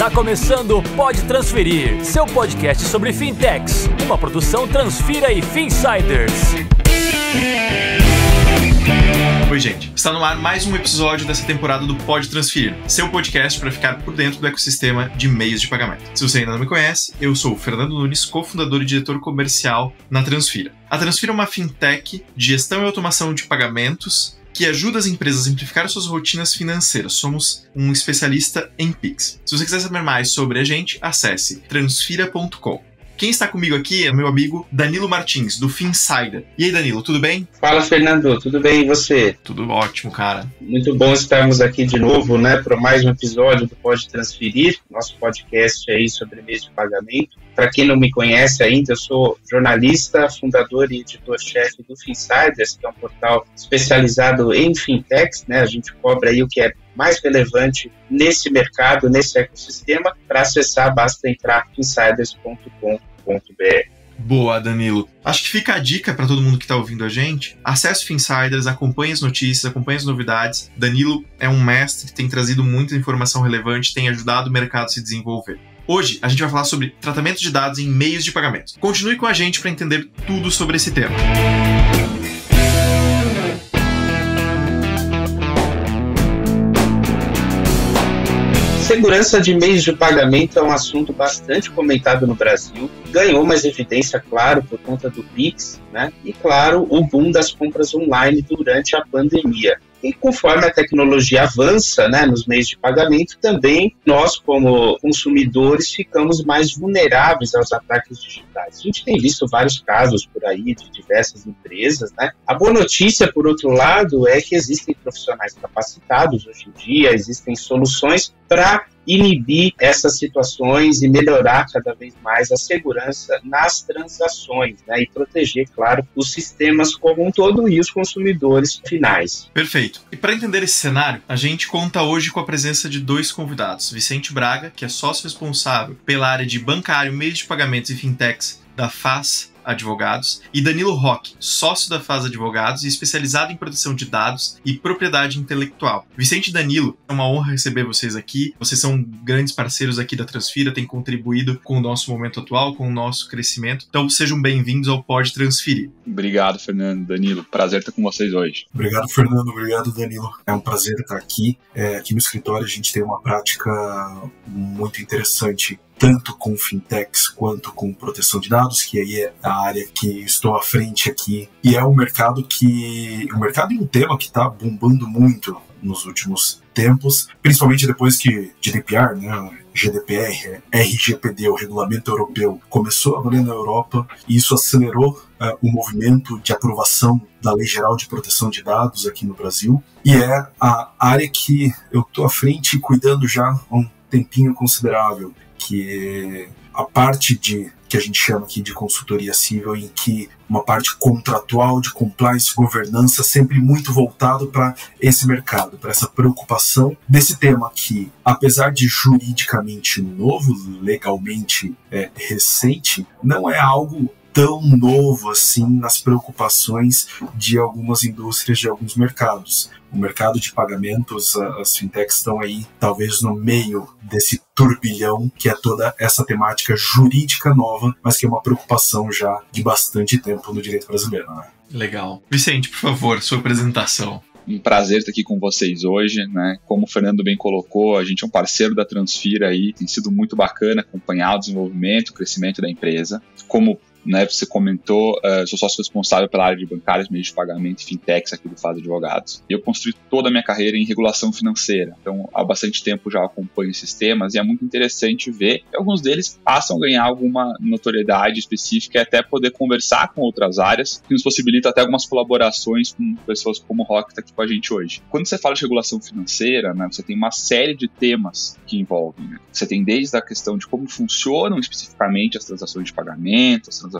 Tá começando o Pode Transferir, seu podcast sobre fintechs, uma produção Transfira e Finsiders. Oi, gente. Está no ar mais um episódio dessa temporada do Pode Transferir, seu podcast para ficar por dentro do ecossistema de meios de pagamento. Se você ainda não me conhece, eu sou o Fernando Nunes, cofundador e diretor comercial na Transfira. A Transfira é uma fintech de gestão e automação de pagamentos que ajuda as empresas a simplificar suas rotinas financeiras. Somos um especialista em Pix. Se você quiser saber mais sobre a gente, acesse transfira.com. Quem está comigo aqui é meu amigo Danilo Martins, do Finsider. E aí, Danilo, tudo bem? Fala, Fernando, tudo bem e você? Tudo ótimo, cara. Muito bom estarmos aqui de novo, para mais um episódio do Pode Transferir, nosso podcast aí sobre meios de pagamento. Para quem não me conhece ainda, eu sou jornalista, fundador e editor-chefe do Finsiders, que é um portal especializado em fintechs, A gente cobre aí o que é mais relevante nesse mercado, nesse ecossistema. Para acessar, basta entrar em finsiders.com.br. Boa, Danilo. Acho que fica a dica para todo mundo que está ouvindo a gente. Acesse o Finsiders, acompanhe as notícias, acompanhe as novidades. Danilo é um mestre, tem trazido muita informação relevante, tem ajudado o mercado a se desenvolver. Hoje, a gente vai falar sobre tratamento de dados em meios de pagamento. Continue com a gente para entender tudo sobre esse tema. Segurança de meios de pagamento é um assunto bastante comentado no Brasil, ganhou mais evidência, claro, por conta do Pix, E, claro, o boom das compras online durante a pandemia. E conforme a tecnologia avança, nos meios de pagamento, também nós, como consumidores, ficamos mais vulneráveis aos ataques digitais. A gente tem visto vários casos por aí de diversas empresas, A boa notícia, por outro lado, é que existem profissionais capacitados hoje em dia, existem soluções para inibir essas situações e melhorar cada vez mais a segurança nas transações, e proteger, claro, os sistemas como um todo e os consumidores finais. Perfeito. E para entender esse cenário, a gente conta hoje com a presença de dois convidados. Vicente Braga, que é sócio responsável pela área de bancário, meios de pagamentos e fintechs da FAS Advogados, e Danilo Roque, sócio da FAS Advogados e especializado em proteção de dados e propriedade intelectual. Vicente e Danilo, é uma honra receber vocês aqui. Vocês são grandes parceiros aqui da Transfira, têm contribuído com o nosso momento atual, com o nosso crescimento. Então sejam bem-vindos ao Pode Transferir. Obrigado, Fernando, Danilo. Prazer estar com vocês hoje. Obrigado, Fernando. Obrigado, Danilo. É um prazer estar aqui. Aqui no escritório a gente tem uma prática muito interessante, tanto com fintechs quanto com proteção de dados, que aí é a área que estou à frente aqui. E é um mercado e um tema que está bombando muito nos últimos tempos, principalmente depois que GDPR, GDPR, RGPD, o Regulamento Europeu, começou a valer na Europa, e isso acelerou o movimento de aprovação da Lei Geral de Proteção de Dados aqui no Brasil. E é a área que eu estou à frente cuidando já há um tempinho considerável, que a parte que a gente chama aqui de consultoria civil, em que uma parte contratual de compliance, governança, sempre muito voltado para esse mercado, para essa preocupação desse tema que, apesar de juridicamente novo, legalmente recente, não é algo tão novo assim nas preocupações de algumas indústrias, de alguns mercados. O mercado de pagamentos, as fintechs estão aí talvez no meio desse turbilhão que é toda essa temática jurídica nova, mas que é uma preocupação já de bastante tempo no direito brasileiro. Legal. Vicente, por favor, sua apresentação. Um prazer estar aqui com vocês hoje, Como o Fernando bem colocou, a gente é um parceiro da Transfira aí, tem sido muito bacana acompanhar o desenvolvimento, o crescimento da empresa. Como você comentou, sou sócio responsável pela área de bancários, meios de pagamento e fintechs aqui do FAS Advogados. Eu construí toda a minha carreira em regulação financeira, então há bastante tempo já acompanho esses temas e é muito interessante ver que alguns deles passam a ganhar alguma notoriedade específica e até poder conversar com outras áreas, que nos possibilita até algumas colaborações com pessoas como o Rock que está aqui com a gente hoje. Quando você fala de regulação financeira, você tem uma série de temas que envolvem. Você tem desde a questão de como funcionam especificamente as transações de pagamento, as transações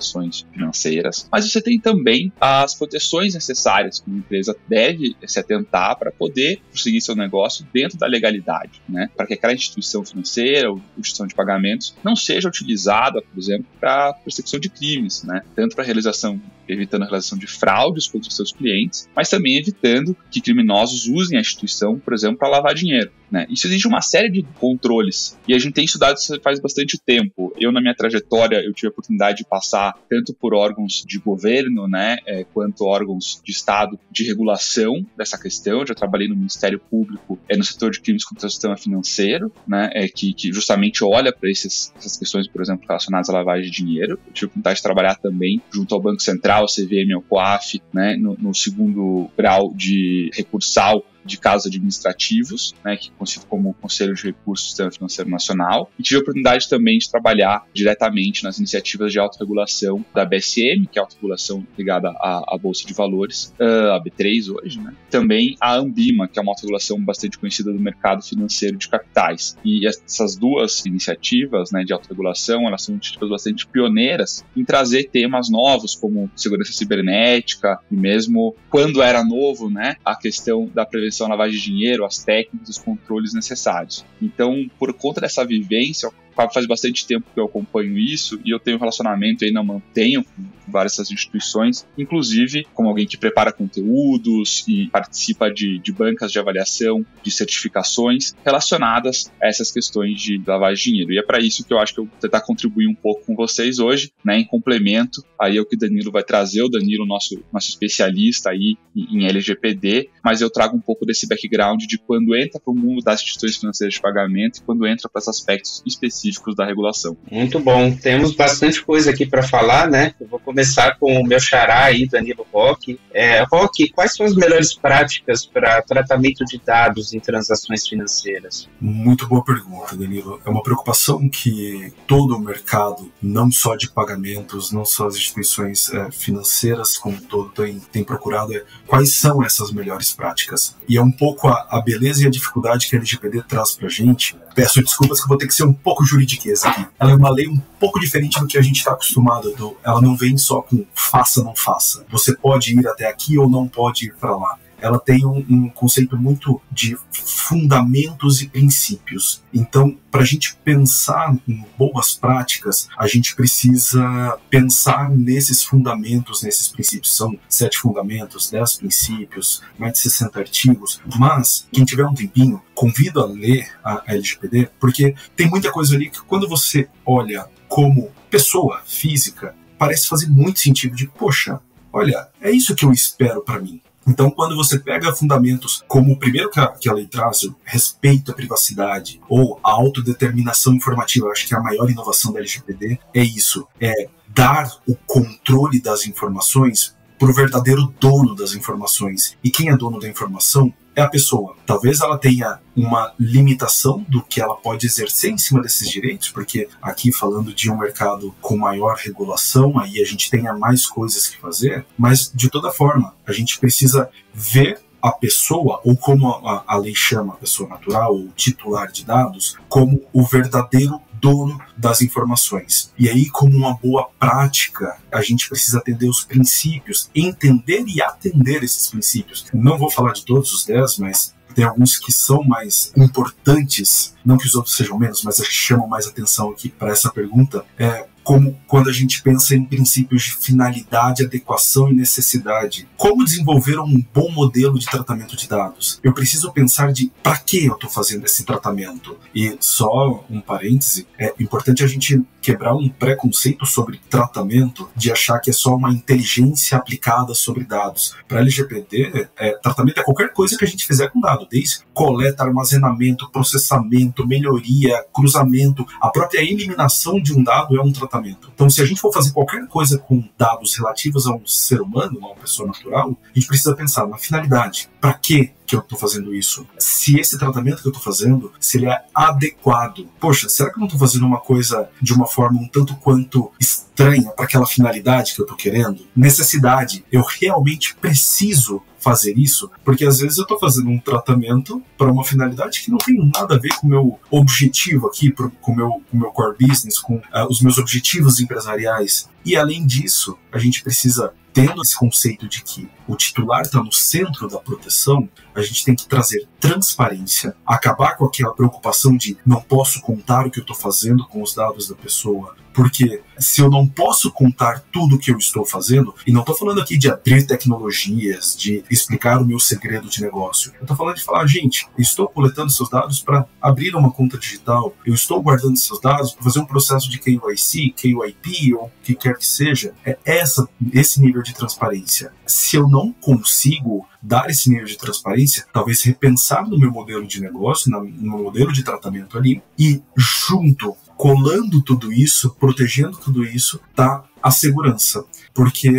financeiras, mas você tem também as proteções necessárias que uma empresa deve se atentar para poder prosseguir seu negócio dentro da legalidade, para que aquela instituição financeira ou instituição de pagamentos não seja utilizada, por exemplo, para persecução de crimes, tanto para a realização evitando a realização de fraudes contra os seus clientes, mas também evitando que criminosos usem a instituição, por exemplo, para lavar dinheiro, né? Isso exige uma série de controles e a gente tem estudado isso faz bastante tempo. Eu, na minha trajetória, eu tive a oportunidade de passar tanto por órgãos de governo, né, quanto órgãos de Estado de regulação dessa questão. Eu já trabalhei no Ministério Público, no setor de crimes contra o sistema financeiro, né, que justamente olha para essas questões, por exemplo, relacionadas à lavagem de dinheiro. Eu tive a oportunidade de trabalhar também junto ao Banco Central, CVM ou COAF, né, no segundo grau de recursal de casos administrativos, né, que é conhecido como Conselho de Recursos do Sistema Financeiro Nacional, e tive a oportunidade também de trabalhar diretamente nas iniciativas de autorregulação da BSM, que é a autorregulação ligada à Bolsa de Valores, a B3 hoje, né? Também a Ambima, que é uma autorregulação bastante conhecida do mercado financeiro de capitais. E essas duas iniciativas, né, de autorregulação, elas são iniciativas bastante pioneiras em trazer temas novos como segurança cibernética e mesmo quando era novo, né, a questão da prevenção à lavagem de dinheiro, as técnicas, os controles necessários. Então, por conta dessa vivência, faz bastante tempo que eu acompanho isso e eu tenho um relacionamento e ainda mantenho com várias dessas instituições, inclusive como alguém que prepara conteúdos e participa de bancas de avaliação, de certificações relacionadas a essas questões de lavagem de dinheiro. E é para isso que eu acho que eu vou tentar contribuir um pouco com vocês hoje, né, em complemento aí ao que o Danilo vai trazer. O Danilo, nosso especialista aí em LGPD, mas eu trago um pouco desse background de quando entra para o mundo das instituições financeiras de pagamento e quando entra para esses aspectos específicos da regulação. Muito bom. Temos bastante coisa aqui para falar, né? Eu vou começar com o meu xará aí, Danilo Roque. Roque, quais são as melhores práticas para tratamento de dados em transações financeiras? Muito boa pergunta, Danilo. É uma preocupação que todo o mercado, não só de pagamentos, não só as instituições financeiras como todo tem procurado, quais são essas melhores práticas. E é um pouco a beleza e a dificuldade que a LGPD traz para a gente. Peço desculpas que eu vou ter que ser um pouco juridiquês aqui. Ela é uma lei um pouco diferente do que a gente está acostumado. Ela não vem só com faça, não faça. Você pode ir até aqui ou não pode ir para lá. Ela tem um conceito muito de fundamentos e princípios. Então, para a gente pensar em boas práticas, a gente precisa pensar nesses fundamentos, nesses princípios. São 7 fundamentos, 10 princípios, mais de 60 artigos. Mas, quem tiver um tempinho, convido a ler a LGPD, porque tem muita coisa ali que quando você olha como pessoa física, parece fazer muito sentido de, poxa, olha, é isso que eu espero para mim. Então, quando você pega fundamentos como o primeiro que a lei traz, o respeito à privacidade ou a autodeterminação informativa, eu acho que a maior inovação da LGPD é isso, é dar o controle das informações para o verdadeiro dono das informações. E quem é dono da informação é a pessoa. Talvez ela tenha uma limitação do que ela pode exercer em cima desses direitos, porque aqui falando de um mercado com maior regulação, aí a gente tenha mais coisas que fazer, mas de toda forma, a gente precisa ver a pessoa, ou como a lei chama a pessoa natural, ou titular de dados, como o verdadeiro dono das informações. E aí, como uma boa prática, a gente precisa atender os princípios, entender e atender esses princípios. Não vou falar de todos os 10, mas tem alguns que são mais importantes, não que os outros sejam menos, mas que chamam mais atenção aqui para essa pergunta, como quando a gente pensa em princípios de finalidade, adequação e necessidade. Como desenvolver um bom modelo de tratamento de dados? Eu preciso pensar de para que eu estou fazendo esse tratamento. E só um parêntese, é importante a gente quebrar um preconceito sobre tratamento, de achar que é só uma inteligência aplicada sobre dados. Para LGPD, tratamento é qualquer coisa que a gente fizer com dado, desde coleta, armazenamento, processamento, melhoria, cruzamento, a própria eliminação de um dado é um tratamento. Então, se a gente for fazer qualquer coisa com dados relativos a um ser humano, a uma pessoa natural, a gente precisa pensar na finalidade. Para que eu estou fazendo isso? Se esse tratamento que eu estou fazendo, se ele é adequado. Poxa, será que eu não estou fazendo uma coisa de uma forma um tanto quanto estranha para aquela finalidade que eu estou querendo? Necessidade. Eu realmente preciso fazer isso? Porque às vezes eu estou fazendo um tratamento para uma finalidade que não tem nada a ver com o meu objetivo aqui, com o meu core business, com os meus objetivos empresariais. E além disso, a gente precisa, tendo esse conceito de que o titular está no centro da proteção, a gente tem que trazer transparência, acabar com aquela preocupação de não posso contar o que eu estou fazendo com os dados da pessoa, porque se eu não posso contar tudo o que eu estou fazendo, e não estou falando aqui de abrir tecnologias, de explicar o meu segredo de negócio, eu estou falando de falar, gente, eu estou coletando seus dados para abrir uma conta digital, eu estou guardando seus dados para fazer um processo de KYC, KYP ou o que quer que seja, esse nível de transparência. Se eu não consigo dar esse nível de transparência, talvez repensar no meu modelo de negócio, no meu modelo de tratamento ali, e junto, colando tudo isso, protegendo tudo isso, tá a segurança. Porque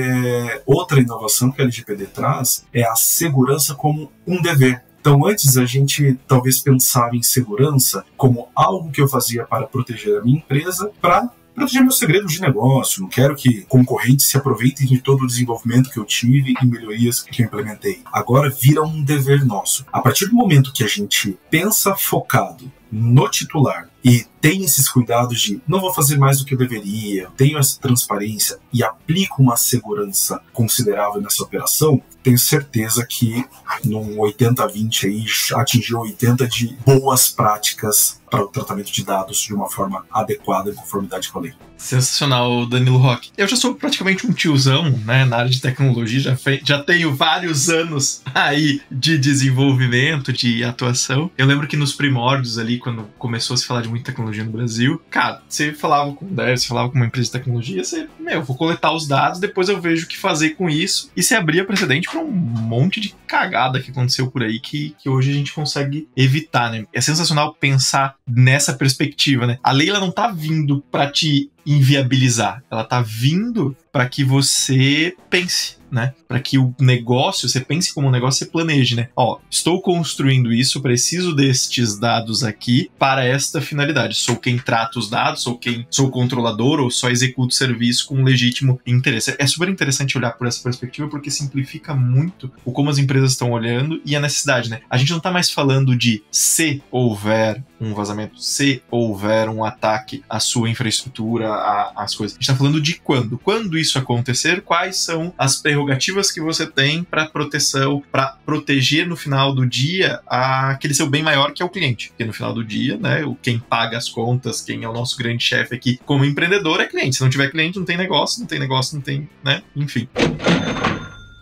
outra inovação que a LGPD traz é a segurança como um dever. Então, antes a gente talvez pensava em segurança como algo que eu fazia para proteger a minha empresa, para proteger meus segredos de negócio. Não quero que concorrentes se aproveitem de todo o desenvolvimento que eu tive e melhorias que eu implementei. Agora vira um dever nosso. A partir do momento que a gente pensa focado no titular e tem esses cuidados de não vou fazer mais do que eu deveria, tenho essa transparência e aplico uma segurança considerável nessa operação, tenho certeza que num 80-20 aí atingiu 80 de boas práticas para o tratamento de dados de uma forma adequada em conformidade com a lei. Sensacional, Danilo Roque. Eu já sou praticamente um tiozão, né, na área de tecnologia, já tenho vários anos aí de desenvolvimento, de atuação. Eu lembro que nos primórdios ali, quando começou a se falar de muita tecnologia no Brasil, cara, você falava com você falava com uma empresa de tecnologia, você, vou coletar os dados, depois eu vejo o que fazer com isso, e você abria precedente para um monte de cagada que aconteceu por aí, que hoje a gente consegue evitar, né? É sensacional pensar nessa perspectiva, né? A lei, ela não tá vindo para te inviabilizar, ela tá vindo para que você pense, né? Para que o negócio, você pense como um negócio, você planeje, né? Estou construindo isso, preciso destes dados aqui para esta finalidade. Sou quem trata os dados, sou o controlador ou só executo o serviço com um legítimo interesse. É super interessante olhar por essa perspectiva porque simplifica muito o como as empresas estão olhando e a necessidade, né? A gente não tá mais falando de se houver um vazamento, se houver um ataque à sua infraestrutura, às coisas. A gente tá falando de quando. Quando isso acontecer, quais são as prerrogativas que você tem para proteção, para proteger no final do dia aquele seu bem maior que é o cliente. Porque no final do dia, né, quem paga as contas, quem é o nosso grande chefe aqui como empreendedor é cliente. Se não tiver cliente, não tem negócio, não tem, né, enfim.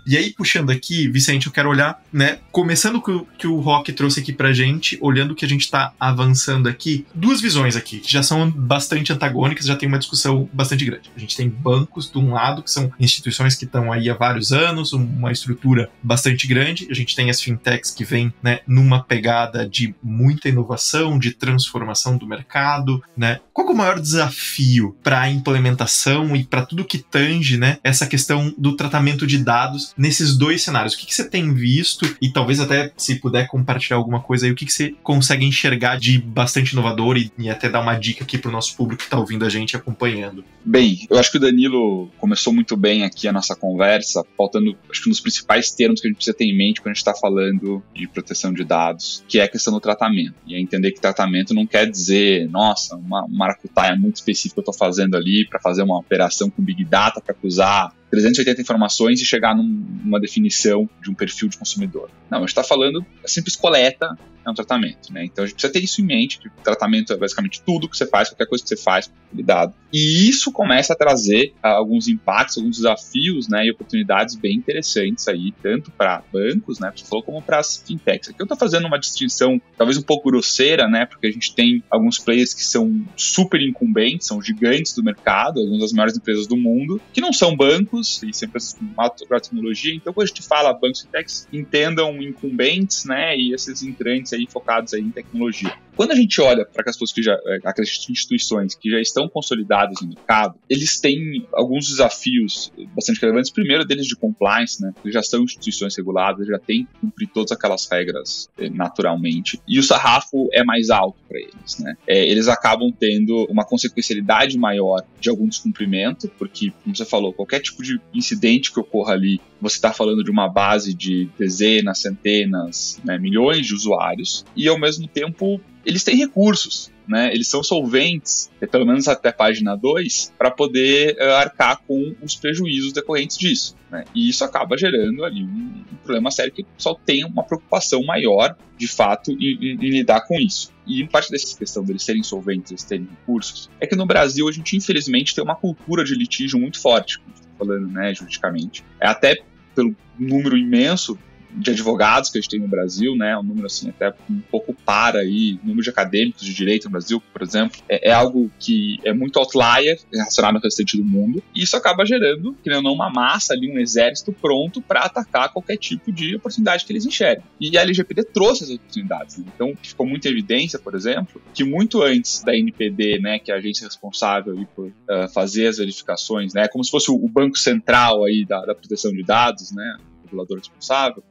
E aí, puxando aqui, Vicente, eu quero olhar, né, começando com o que o Roque trouxe aqui pra gente, olhando o que a gente tá avançando aqui, duas visões aqui, que já são bastante antagônicas, já tem uma discussão bastante grande. A gente tem bancos, de um lado, que são instituições que estão aí há vários anos, uma estrutura bastante grande, a gente tem as fintechs que vêm, né, numa pegada de muita inovação, de transformação do mercado, né. Qual que é o maior desafio para a implementação e para tudo que tange, né, essa questão do tratamento de dados nesses dois cenários? O que você tem visto e talvez até se puder compartilhar alguma coisa aí, o que você consegue enxergar de bastante inovador e até dar uma dica aqui para o nosso público que está ouvindo a gente acompanhando? Bem, eu acho que o Danilo começou muito bem aqui a nossa conversa, faltando, acho que, nos principais termos que a gente precisa ter em mente quando a gente está falando de proteção de dados, que é a questão do tratamento. E é entender que tratamento não quer dizer, nossa, uma maracutaia muito específica que eu estou fazendo ali para fazer uma operação com Big Data para cruzar 380 informações e chegar numa definição de um perfil de consumidor. Não, a gente está falando, a simples coleta é um tratamento, né? Então a gente precisa ter isso em mente, que o tratamento é basicamente tudo que você faz, qualquer coisa que você faz, cuidado. E isso começa a trazer alguns impactos, alguns desafios, né, e oportunidades bem interessantes aí, tanto para bancos, né, você falou, como para as fintechs. Aqui eu estou fazendo uma distinção talvez um pouco grosseira, né, porque a gente tem alguns players que são super incumbentes, são gigantes do mercado, algumas das maiores empresas do mundo, que não são bancos, e são empresas com alta tecnologia. Então quando a gente fala bancos e fintechs, entendam incumbentes, né, e esses entrantes aí focados aí em tecnologia. Quando a gente olha para aquelas instituições que já estão consolidadas no mercado, eles têm alguns desafios bastante relevantes. Primeiro deles de compliance, né? Eles já são instituições reguladas, já têm que cumprir todas aquelas regras naturalmente. E o sarrafo é mais alto para eles, né? Eles acabam tendo uma consequencialidade maior de algum descumprimento, porque, como você falou, qualquer tipo de incidente que ocorra ali, você está falando de uma base de dezenas, centenas, né, milhões de usuários, e ao mesmo tempo eles têm recursos, né? Eles são solventes, pelo menos até a página 2, para poder arcar com os prejuízos decorrentes disso, né? E isso acaba gerando ali um problema sério que o pessoal tem uma preocupação maior, de fato, em lidar com isso. E parte dessa questão deles serem solventes, eles terem recursos, é que no Brasil a gente, infelizmente, tem uma cultura de litígio muito forte, como estou falando, né, juridicamente. É até pelo número imenso de advogados que a gente tem no Brasil, né, um número assim até um pouco para aí, número de acadêmicos de direito no Brasil, por exemplo, é algo que é muito outlier relacionado ao restante do mundo, e isso acaba gerando, querendo ou não, uma massa ali, um exército pronto para atacar qualquer tipo de oportunidade que eles enxergam. E a LGPD trouxe essas oportunidades, né? Então ficou muita evidência, por exemplo, que muito antes da NPD, né, que é a agência responsável aí por fazer as verificações, né, como se fosse o banco central aí da proteção de dados, né, regulador responsável,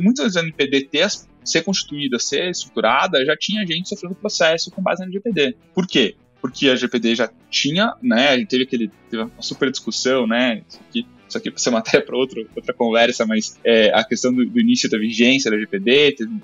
muitas vezes a NPD ser constituída, ser estruturada, já tinha gente sofrendo processo com base na LGPD. Por quê? Porque a LGPD já tinha, né, a gente teve uma super discussão, né, isso aqui pode ser matéria para outra conversa, mas a questão do início da vigência da LGPD, teve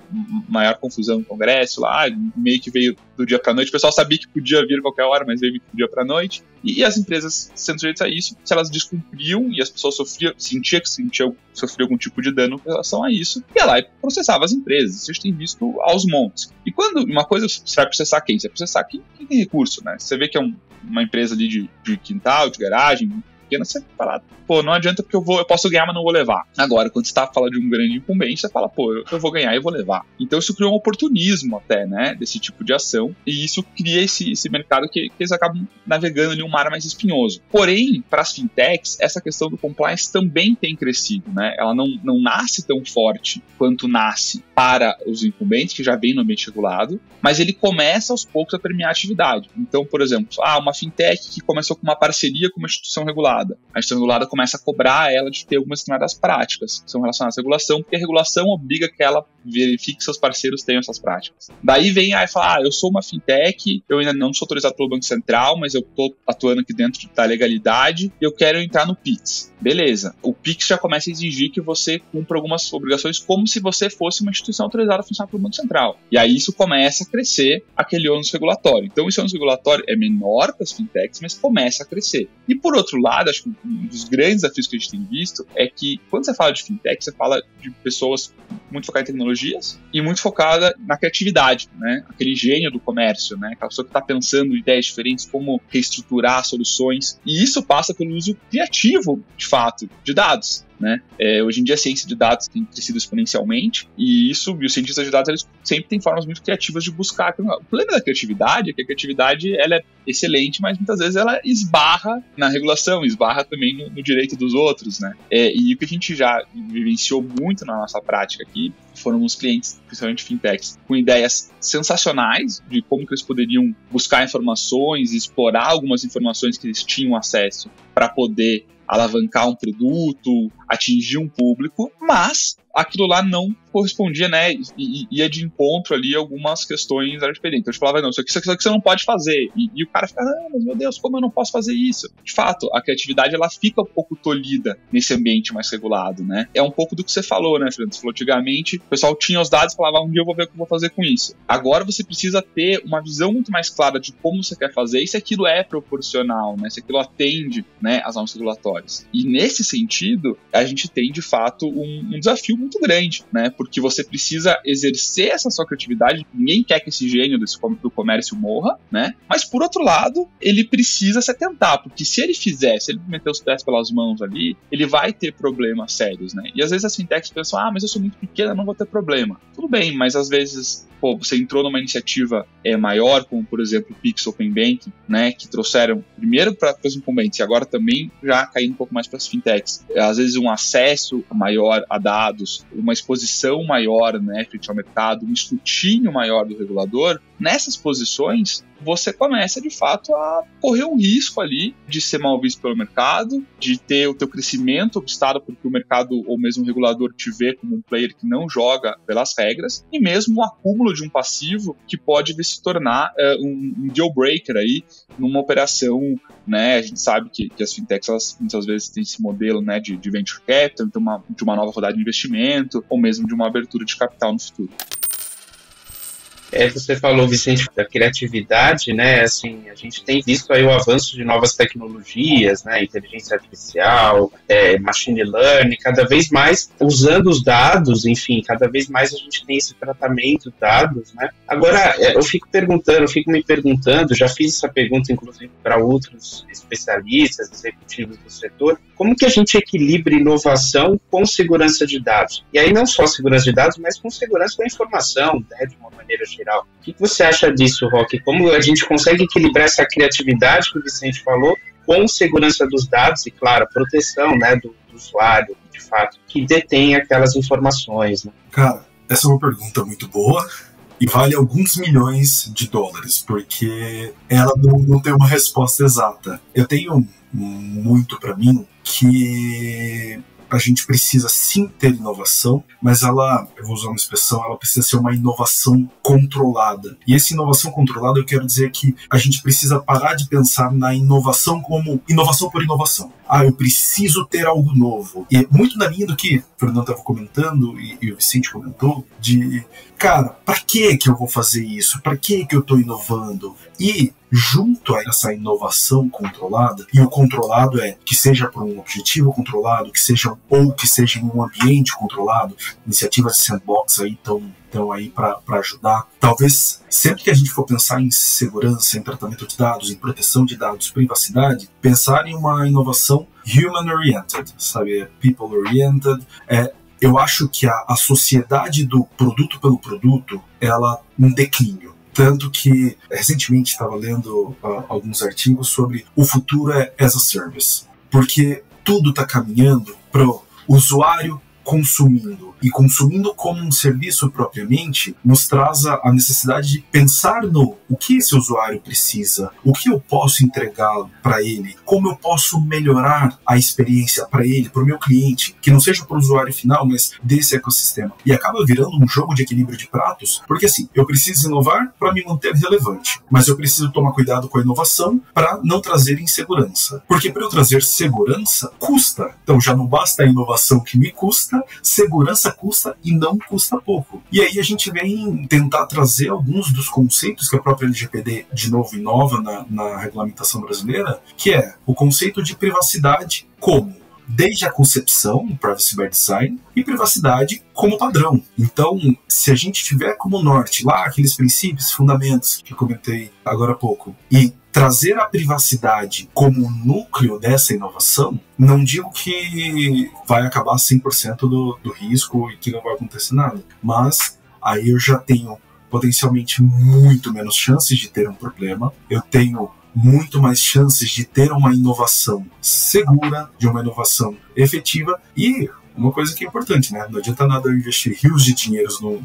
maior confusão no Congresso lá, meio que veio do dia para a noite, o pessoal sabia que podia vir a qualquer hora, mas veio do dia para a noite, e as empresas sendo sujeitas a isso, se elas descumpriam e as pessoas sentiam algum tipo de dano em relação a isso, ia lá e processava as empresas. Isso a gente tem visto aos montes. E quando uma coisa você vai processar quem? Você vai processar quem tem recurso, né? Você vê que é uma empresa ali de quintal, de garagem, pequena, você fala, pô, não adianta porque eu posso ganhar, mas não vou levar. Agora, quando você tá falando de um grande incumbente, você fala, pô, eu vou ganhar e vou levar. Então isso criou um oportunismo até, né, desse tipo de ação, e isso cria esse mercado que eles acabam navegando em um mar mais espinhoso. Porém, para as fintechs, essa questão do compliance também tem crescido, né? Ela não nasce tão forte quanto nasce para os incumbentes, que já vem no ambiente regulado, mas ele começa aos poucos a permear a atividade. Então, por exemplo, uma fintech que começou com uma parceria com uma instituição regulada. A instituição regulada começa a cobrar ela de ter algumas determinadas práticas que são relacionadas à regulação, porque a regulação obriga que ela verifique que seus parceiros tenham essas práticas. Daí vem e fala, eu sou uma fintech, eu ainda não sou autorizado pelo Banco Central, mas eu estou atuando aqui dentro da legalidade e eu quero entrar no PIX. Beleza. O PIX já começa a exigir que você cumpra algumas obrigações como se você fosse uma instituição autorizada a funcionar pelo Banco Central. E aí isso começa a crescer aquele ônus regulatório. Então esse ônus regulatório é menor para as fintechs, mas começa a crescer. E por outro lado, acho que um dos grandes desafios que a gente tem visto é que quando você fala de fintech, você fala de pessoas muito focadas em tecnologias e muito focada na criatividade, né? Aquele gênio do comércio, né? Aquela pessoa que está pensando em ideias diferentes, como reestruturar soluções. E isso passa pelo uso criativo, de fato, de dados. Né? Hoje em dia a ciência de dados tem crescido exponencialmente e os cientistas de dados eles sempre têm formas muito criativas de buscar. O problema da criatividade é que a criatividade ela é excelente, mas muitas vezes ela esbarra na regulação, esbarra também no direito dos outros, né? E o que a gente já vivenciou muito na nossa prática aqui foram os clientes, principalmente fintechs, com ideias sensacionais de como que eles poderiam buscar informações, explorar algumas informações que eles tinham acesso para poder alavancar um produto, atingir um público, mas aquilo lá não correspondia, né, e ia de encontro ali algumas questões da LGPD. Então a gente falava, não, isso aqui você não pode fazer. E o cara fica, mas meu Deus, como eu não posso fazer isso? De fato, a criatividade, ela fica um pouco tolhida nesse ambiente mais regulado, né? É um pouco do que você falou, né, Fernando? Você falou, antigamente, o pessoal tinha os dados e falava, um dia eu vou ver o que eu vou fazer com isso. Agora você precisa ter uma visão muito mais clara de como você quer fazer e se aquilo é proporcional, né? Se aquilo atende, né, às normas regulatórias. E nesse sentido, a gente tem, de fato, um desafio muito grande, né? Porque você precisa exercer essa sua criatividade. Ninguém quer que esse gênio do comércio morra, né? Mas, por outro lado, ele precisa se atentar, porque se ele meter os pés pelas mãos ali, ele vai ter problemas sérios, né? E às vezes as fintechs pensam, mas eu sou muito pequena, não vou ter problema. Tudo bem, mas às vezes, você entrou numa iniciativa maior, como, por exemplo, o Pix Open Banking, né? Que trouxeram primeiro para os incumbentes e agora também já caindo um pouco mais para as fintechs. Às vezes um acesso maior a dados, uma exposição maior, né, frente ao mercado, um escrutínio maior do regulador. Nessas posições, você começa, de fato, a correr um risco ali de ser mal visto pelo mercado, de ter o teu crescimento obstado porque o mercado ou mesmo o regulador te vê como um player que não joga pelas regras, e mesmo o acúmulo de um passivo que pode se tornar um deal breaker aí numa operação, né? A gente sabe que as fintechs, elas muitas vezes têm esse modelo, né, de venture capital, então de uma nova rodada de investimento ou mesmo de uma abertura de capital no futuro. Você falou, Vicente, da criatividade, né? Assim, a gente tem visto aí o avanço de novas tecnologias, né? Inteligência artificial, machine learning, cada vez mais usando os dados, enfim, cada vez mais a gente tem esse tratamento de dados, né? Agora, eu fico me perguntando, já fiz essa pergunta, inclusive, para outros especialistas, executivos do setor, como que a gente equilibra inovação com segurança de dados? E aí não só segurança de dados, mas com segurança da informação, né, de uma maneira geral. O que você acha disso, Roque? Como a gente consegue equilibrar essa criatividade que o Vicente falou com segurança dos dados e, claro, a proteção, né, do usuário, de fato, que detém aquelas informações, né? Cara, essa é uma pergunta muito boa e vale alguns milhões de dólares, porque ela não tem uma resposta exata. Eu tenho muito para mim que a gente precisa sim ter inovação, mas eu vou usar uma expressão, ela precisa ser uma inovação controlada. E essa inovação controlada, eu quero dizer que a gente precisa parar de pensar na inovação como inovação por inovação. Eu preciso ter algo novo. E muito na linha do que o Fernando estava comentando e o Vicente comentou, de, cara, para que eu vou fazer isso? Para que eu estou inovando? E junto a essa inovação controlada, e o controlado que seja por um objetivo controlado, que seja em um ambiente controlado, iniciativas de sandbox aí estão aí para ajudar. Talvez sempre que a gente for pensar em segurança, em tratamento de dados, em proteção de dados, privacidade, pensar em uma inovação human-oriented, sabe? People-oriented. Eu acho que a sociedade do produto pelo produto, ela em declínio. Tanto que, recentemente, estava lendo alguns artigos sobre o futuro as a service. Porque tudo está caminhando para o usuário consumindo. E consumindo como um serviço propriamente, nos traz a necessidade de pensar no o que esse usuário precisa, o que eu posso entregar para ele, como eu posso melhorar a experiência para ele, para o meu cliente, que não seja para o usuário final, mas desse ecossistema. E acaba virando um jogo de equilíbrio de pratos, porque assim, eu preciso inovar para me manter relevante, mas eu preciso tomar cuidado com a inovação para não trazer insegurança. Porque para eu trazer segurança, custa. Então já não basta a inovação que me custa, segurança custa e não custa pouco. E aí a gente vem tentar trazer alguns dos conceitos que a própria LGPD, de novo, inova na regulamentação brasileira, que é o conceito de privacidade como desde a concepção, Privacy by Design, e privacidade como padrão. Então, se a gente tiver como norte lá aqueles princípios, fundamentos que eu comentei agora há pouco, e trazer a privacidade como núcleo dessa inovação, não digo que vai acabar 100% do risco e que não vai acontecer nada, mas aí eu já tenho potencialmente muito menos chances de ter um problema, eu tenho muito mais chances de ter uma inovação segura, de uma inovação efetiva. E uma coisa que é importante, né? Não adianta nada eu investir rios de dinheiros num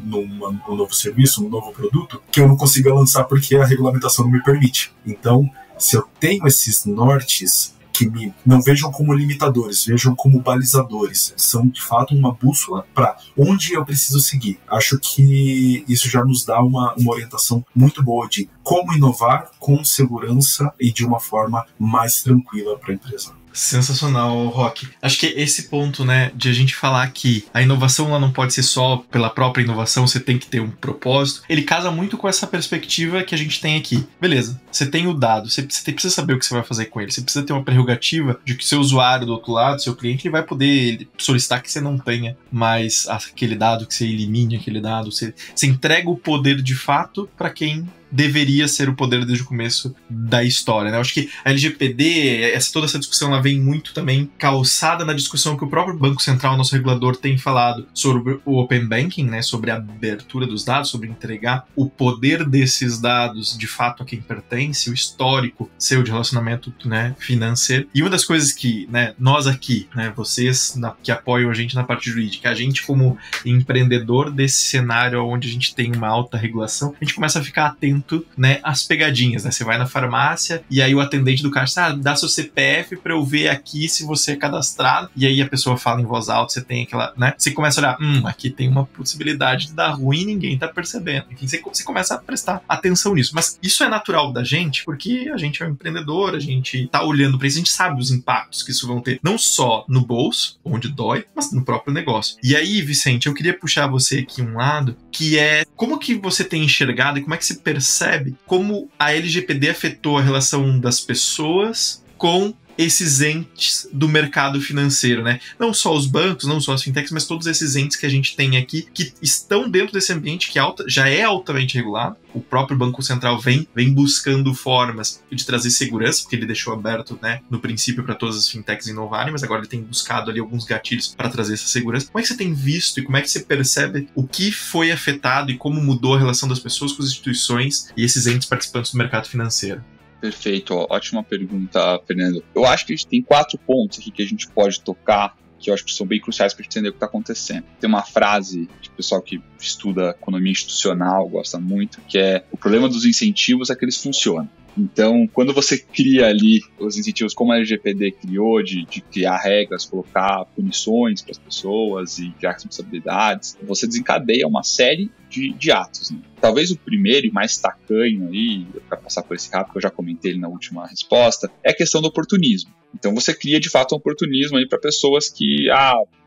novo serviço, num novo produto, que eu não consiga lançar porque a regulamentação não me permite. Então, se eu tenho esses nortes que não vejam como limitadores, vejam como balizadores, são de fato uma bússola para onde eu preciso seguir. Acho que isso já nos dá uma orientação muito boa de como inovar com segurança e de uma forma mais tranquila para a empresa. Sensacional, Roque. Acho que esse ponto, né, de a gente falar que a inovação ela não pode ser só pela própria inovação, você tem que ter um propósito. Ele casa muito com essa perspectiva que a gente tem aqui. Beleza, você tem o dado, você precisa saber o que você vai fazer com ele, você precisa ter uma prerrogativa de que seu usuário do outro lado, seu cliente, ele vai poder solicitar que você não tenha mais aquele dado, que você elimine aquele dado, você entrega o poder de fato para quem deveria ser o poder desde o começo da história, né? Eu acho que a LGPD, toda essa discussão, ela vem muito também calçada na discussão que o próprio Banco Central, nosso regulador, tem falado sobre o Open Banking, né? Sobre a abertura dos dados, sobre entregar o poder desses dados de fato a quem pertence, o histórico seu de relacionamento, né, financeiro. E uma das coisas que, né, nós aqui, né, vocês que apoiam a gente na parte jurídica, a gente como empreendedor desse cenário onde a gente tem uma alta regulação, a gente começa a ficar atento muito, né, as pegadinhas, né? Você vai na farmácia e aí o atendente do caixa, dá seu CPF pra eu ver aqui se você é cadastrado, e aí a pessoa fala em voz alta, você tem aquela, né? Você começa a olhar, aqui tem uma possibilidade de dar ruim e ninguém tá percebendo. Enfim, você começa a prestar atenção nisso. Mas isso é natural da gente, porque a gente é um empreendedor, a gente tá olhando pra isso, a gente sabe os impactos que isso vão ter, não só no bolso, onde dói, mas no próprio negócio. E aí, Vicente, eu queria puxar você aqui um lado, que é como que você tem enxergado e como é que você percebe como a LGPD afetou a relação das pessoas com esses entes do mercado financeiro, né? Não só os bancos, não só as fintechs, mas todos esses entes que a gente tem aqui, que estão dentro desse ambiente que já é altamente regulado. O próprio Banco Central vem buscando formas de trazer segurança, porque ele deixou aberto, né, no princípio para todas as fintechs inovarem, mas agora ele tem buscado ali alguns gatilhos para trazer essa segurança. Como é que você tem visto e como é que você percebe o que foi afetado e como mudou a relação das pessoas com as instituições e esses entes participantes do mercado financeiro? Perfeito, ótima pergunta, Fernando. Eu acho que a gente tem 4 pontos aqui que a gente pode tocar, que eu acho que são bem cruciais para a gente entender o que está acontecendo. Tem uma frase que o pessoal que estuda economia institucional gosta muito, que é: o problema dos incentivos é que eles funcionam. Então, quando você cria ali os incentivos como a LGPD criou, de criar regras, colocar punições para as pessoas e criar responsabilidades, você desencadeia uma série de atos, né? Talvez o primeiro e mais tacanho aí, para passar por esse rápido, que eu já comentei ele na última resposta, é a questão do oportunismo. Então você cria de fato um oportunismo aí para pessoas que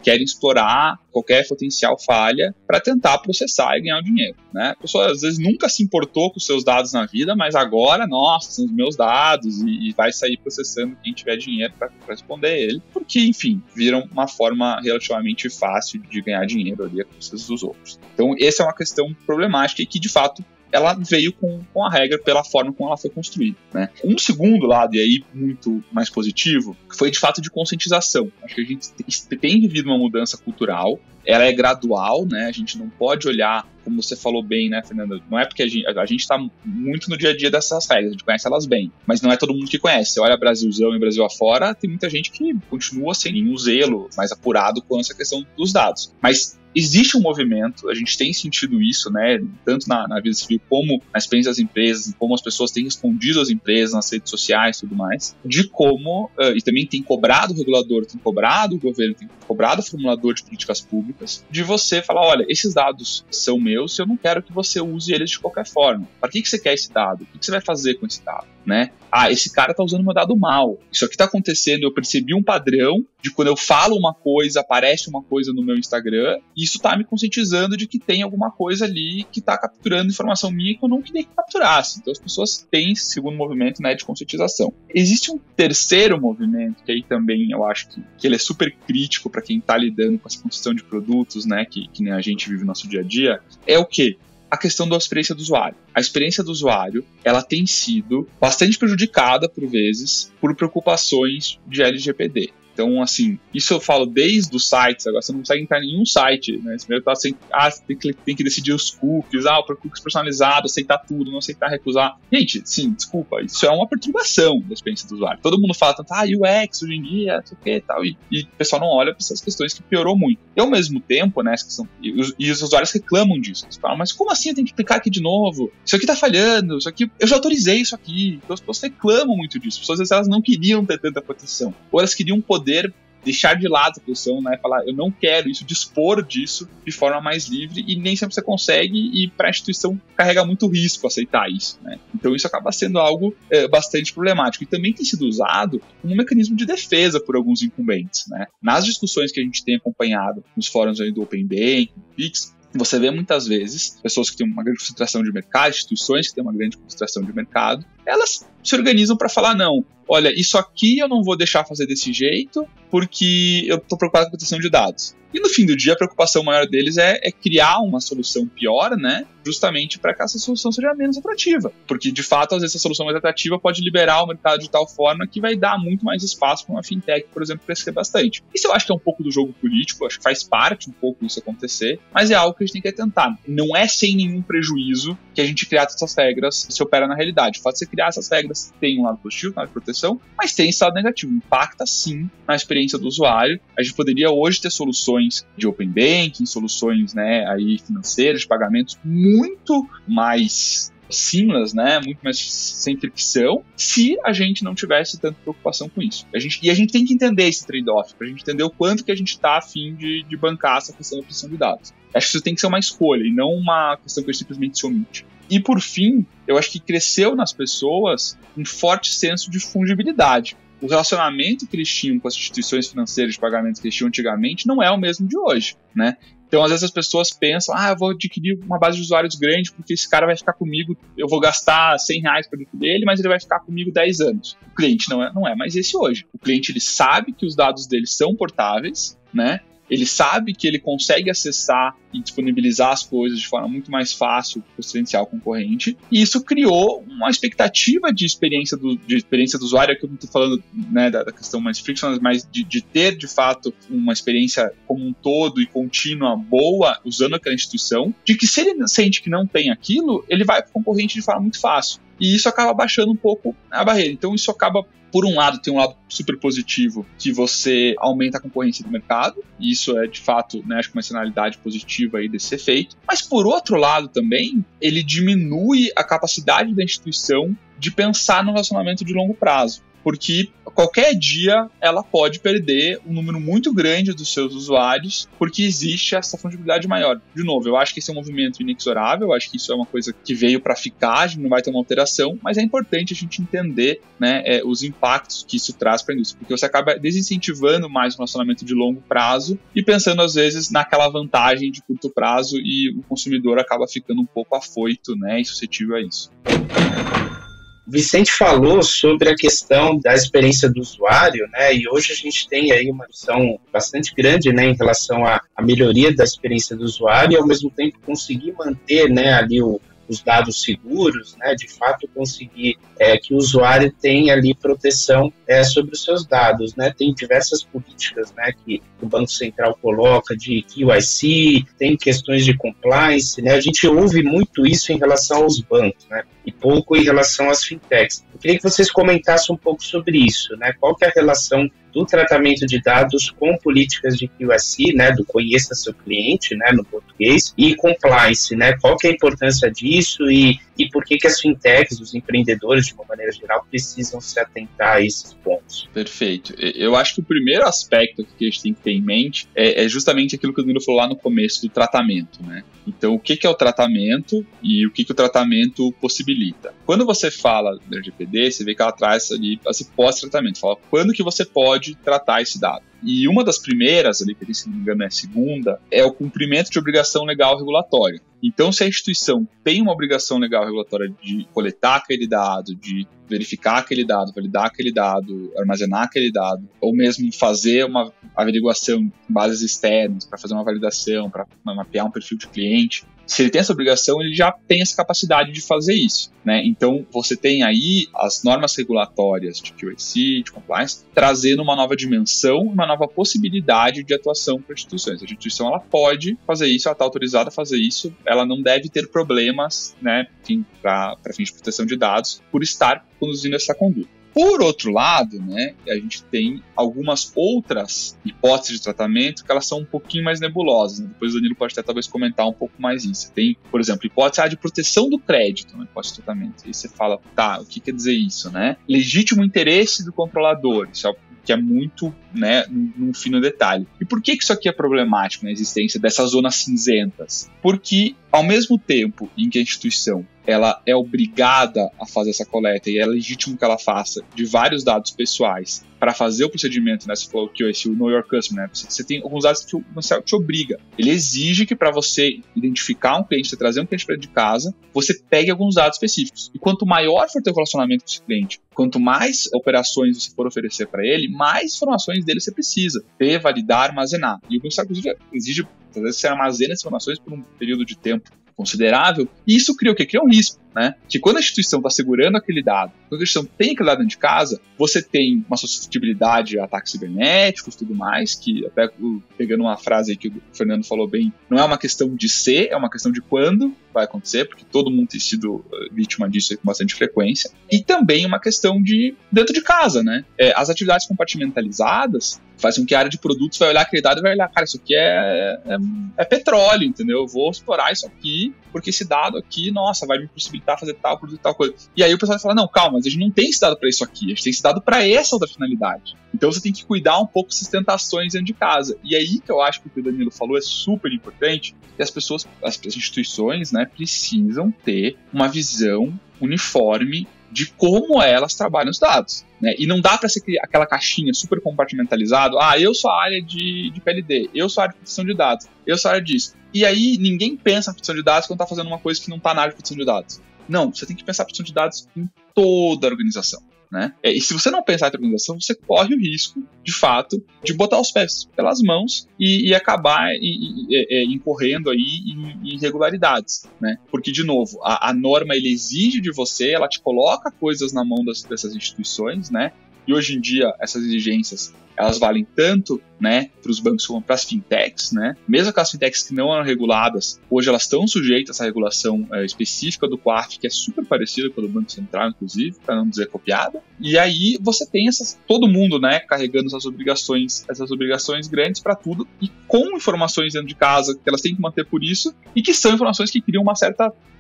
querem explorar qualquer potencial falha para tentar processar e ganhar o dinheiro, né? A pessoa às vezes nunca se importou com os seus dados na vida, mas agora, nossa, são os meus dados, e vai sair processando quem tiver dinheiro para responder ele, porque, enfim, viram uma forma relativamente fácil de ganhar dinheiro ali a custas dos outros. Então essa é uma questão problemática e que, de fato, ela veio com a regra pela forma como ela foi construída, né? Um segundo lado, e aí muito mais positivo, foi de fato de conscientização. Acho que a gente tem vivido uma mudança cultural, ela é gradual, né? A gente não pode olhar, como você falou bem, né, Fernanda? Não é porque a gente está muito no dia a dia dessas regras, a gente conhece elas bem, mas não é todo mundo que conhece. Você olha Brasilzão e Brasil afora, tem muita gente que continua sem nenhum zelo mais apurado com essa questão dos dados. Mas existe um movimento, a gente tem sentido isso, né, tanto na vida civil como na experiência das empresas, como as pessoas têm respondido às empresas nas redes sociais e tudo mais, de como, e também tem cobrado o regulador, tem cobrado o governo, tem cobrado o formulador de políticas públicas, de você falar: olha, esses dados são meus e eu não quero que você use eles de qualquer forma. Para que você quer esse dado? O que você vai fazer com esse dado? Né? Esse cara tá usando meu dado mal. Isso aqui tá acontecendo, eu percebi um padrão de quando eu falo uma coisa, aparece uma coisa no meu Instagram, e isso tá me conscientizando de que tem alguma coisa ali que tá capturando informação minha que eu não queria que capturasse. Então as pessoas têm esse segundo movimento, né, de conscientização. Existe um terceiro movimento, que aí também eu acho que ele é super crítico para quem tá lidando com essa construção de produtos, né, que a gente vive no nosso dia a dia, é o quê? A questão da experiência do usuário. A experiência do usuário, ela tem sido bastante prejudicada, por vezes, por preocupações de LGPD. Então, assim, isso eu falo desde os sites. Agora você não consegue entrar em nenhum site, né? Você tá assim, tem que decidir os cookies, o cookies personalizado, aceitar tudo, não aceitar, recusar. Gente, sim, desculpa, isso é uma perturbação da experiência do usuário. Todo mundo fala tanto, UX hoje em dia, não sei o que e tal, e o pessoal não olha para essas questões que piorou muito. E ao mesmo tempo, né, e os usuários reclamam disso. Eles falam: mas como assim eu tenho que clicar aqui de novo? Isso aqui tá falhando, isso aqui, eu já autorizei isso aqui. Então as pessoas reclamam muito disso. As pessoas, às vezes, elas não queriam ter tanta proteção, ou elas queriam poder deixar de lado a pressão, né? Falar: eu não quero isso, dispor disso de forma mais livre, e nem sempre você consegue, e para a instituição carrega muito risco aceitar isso, né? Então isso acaba sendo algo bastante problemático, e também tem sido usado como um mecanismo de defesa por alguns incumbentes, né? Nas discussões que a gente tem acompanhado nos fóruns aí do Open Banking, do Pix, você vê muitas vezes pessoas que têm uma grande concentração de mercado, instituições que têm uma grande concentração de mercado, elas se organizam para falar: não, olha, isso aqui eu não vou deixar fazer desse jeito porque eu estou preocupado com a proteção de dados. E no fim do dia, a preocupação maior deles é criar uma solução pior, né? Justamente para que essa solução seja menos atrativa. Porque, de fato, às vezes essa solução mais atrativa pode liberar o mercado de tal forma que vai dar muito mais espaço para uma fintech, por exemplo, crescer bastante. Isso eu acho que é um pouco do jogo político, acho que faz parte um pouco isso acontecer, mas é algo que a gente tem que atentar. Não é sem nenhum prejuízo que a gente criar essas regras se opera na realidade. O fato de você criar essas regras tem um lado positivo, um lado de proteção, mas tem esse lado negativo. Impacta, sim, na experiência do usuário. A gente poderia hoje ter soluções de Open Banking, soluções, né, aí financeiras, de pagamentos muito mais seamless, né, muito mais sem fricção, se a gente não tivesse tanta preocupação com isso. A gente tem que entender esse trade-off, para a gente entender o quanto que a gente está a fim de bancar essa questão da proteção de dados. Acho que isso tem que ser uma escolha e não uma questão que a gente simplesmente se omite. E, por fim, eu acho que cresceu nas pessoas um forte senso de fungibilidade. O relacionamento que eles tinham com as instituições financeiras de pagamento que eles tinham antigamente não é o mesmo de hoje, né? Então, às vezes as pessoas pensam, eu vou adquirir uma base de usuários grande porque esse cara vai ficar comigo, eu vou gastar R$100 para adquirir ele, mas ele vai ficar comigo 10 anos. O cliente não é mais esse hoje. O cliente, ele sabe que os dados dele são portáveis, né? Ele sabe que ele consegue acessar e disponibilizar as coisas de forma muito mais fácil que o potencial concorrente. E isso criou uma expectativa de experiência do usuário, que eu não estou falando, né, da questão mais frictionless, mas de ter, de fato, uma experiência como um todo e contínua boa usando aquela instituição, de que se ele sente que não tem aquilo, ele vai para o concorrente de forma muito fácil. E isso acaba baixando um pouco a barreira. Então isso acaba, por um lado, tem um lado super positivo, que você aumenta a concorrência do mercado, e isso é, de fato, né, acho que uma externalidade positiva aí desse efeito. Mas, por outro lado, também, ele diminui a capacidade da instituição de pensar no relacionamento de longo prazo. Porque qualquer dia ela pode perder um número muito grande dos seus usuários, porque existe essa fungibilidade maior. De novo, eu acho que esse é um movimento inexorável, eu acho que isso é uma coisa que veio para ficar, a gente não vai ter uma alteração, mas é importante a gente entender, né, os impactos que isso traz para a indústria, porque você acaba desincentivando mais o relacionamento de longo prazo e pensando, às vezes, naquela vantagem de curto prazo, e o consumidor acaba ficando um pouco afoito, né, e suscetível a isso. Vicente falou sobre a questão da experiência do usuário, né? E hoje a gente tem aí uma discussão bastante grande, né, em relação à melhoria da experiência do usuário e, ao mesmo tempo, conseguir manter, né, ali os dados seguros, né, de fato conseguir que o usuário tenha ali proteção sobre os seus dados, né. Tem diversas políticas, né, que o Banco Central coloca de KYC, tem questões de compliance, né. A gente ouve muito isso em relação aos bancos, né, e pouco em relação às fintechs. Eu queria que vocês comentassem um pouco sobre isso, né, qual que é a relação do tratamento de dados com políticas de KYC, né, do conheça seu cliente, né, no português, e compliance, né, qual que é a importância disso e por que as fintechs, os empreendedores, de uma maneira geral, precisam se atentar a esses pontos. Perfeito. Eu acho que o primeiro aspecto que a gente tem que ter em mente é justamente aquilo que o Danilo falou lá no começo do tratamento, né? Então, o que é o tratamento e o que o tratamento possibilita? Quando você fala da LGPD, você vê que ela traz ali esse pós-tratamento, fala quando que você pode tratar esse dado. E uma das primeiras, ali, que se não me engano é a segunda, é o cumprimento de obrigação legal regulatória. Então, se a instituição tem uma obrigação legal regulatória de coletar aquele dado, de verificar aquele dado, validar aquele dado, armazenar aquele dado, ou mesmo fazer uma averiguação com bases externas para fazer uma validação, para mapear um perfil de cliente, se ele tem essa obrigação, ele já tem essa capacidade de fazer isso, né? Então, você tem aí as normas regulatórias de KYC, de compliance, trazendo uma nova dimensão, uma nova possibilidade de atuação para instituições. A instituição, ela pode fazer isso, ela está autorizada a fazer isso, ela não deve ter problemas, né, para fins de proteção de dados, por estar conduzindo essa conduta. Por outro lado, né, a gente tem algumas outras hipóteses de tratamento que elas são um pouquinho mais nebulosas, né? Depois o Danilo pode até talvez comentar um pouco mais isso. Tem, por exemplo, hipótese de proteção do crédito, né, hipótese de tratamento. Aí você fala, tá, o que quer dizer isso, né? Legítimo interesse do controlador, isso é que é muito, né, num fino detalhe. E por que isso aqui é problemático na existência dessas zonas cinzentas? Porque, ao mesmo tempo em que a instituição ela é obrigada a fazer essa coleta e é legítimo que ela faça de vários dados pessoais para fazer o procedimento, né? Você falou que esse Know Your Customer, né? Você tem alguns dados que o Marcel te obriga. Ele exige que para você identificar um cliente, você trazer um cliente para dentro de casa, você pegue alguns dados específicos. E quanto maior for o teu relacionamento com esse cliente, quanto mais operações você for oferecer para ele, mais informações dele você precisa ter, validar, armazenar. E o Marcel, inclusive, exige, às vezes, você armazena essas informações por um período de tempo considerável, e isso cria o quê? Cria um risco, né? Que quando a instituição está segurando aquele dado, quando a instituição tem aquele dado dentro de casa, você tem uma suscetibilidade a ataques cibernéticos e tudo mais, que até pegando uma frase aí que o Fernando falou bem, não é uma questão de ser, é uma questão de quando vai acontecer, porque todo mundo tem sido vítima disso aí com bastante frequência, e também uma questão de dentro de casa, né? As atividades compartimentalizadas, Faz com que a área de produtos vai olhar aquele dado e vai olhar, cara, isso aqui é petróleo, entendeu? Eu vou explorar isso aqui, porque esse dado aqui, nossa, vai me possibilitar fazer tal, produzir tal coisa. E aí o pessoal vai falar, não, calma, mas a gente não tem esse dado para isso aqui, a gente tem esse dado para essa outra finalidade. Então você tem que cuidar um pouco dessas tentações dentro de casa. E aí que eu acho que o que o Danilo falou é super importante, que as pessoas, as instituições, né, precisam ter uma visão uniforme de como elas trabalham os dados, né? E não dá para ser aquela caixinha super compartimentalizada, eu sou a área de PLD, eu sou a área de proteção de dados, eu sou a área disso. E aí ninguém pensa na proteção de dados quando está fazendo uma coisa que não está na área de proteção de dados. Não, você tem que pensar a proteção de dados em toda a organização, né? E se você não pensar em organização, você corre o risco, de fato, de botar os pés pelas mãos e acabar incorrendo aí em irregularidades, né? Porque, de novo, a norma ele exige de você, ela te coloca coisas na mão dessas instituições, né? E hoje em dia, essas exigências, elas valem tanto, né, para os bancos como para as fintechs, né? Mesmo aquelas fintechs que não eram reguladas, hoje elas estão sujeitas a essa regulação específica do COAF, que é super parecida com a do Banco Central, inclusive, para não dizer copiada. E aí você tem todo mundo, né, carregando essas obrigações grandes para tudo e com informações dentro de casa que elas têm que manter por isso e que são informações que criam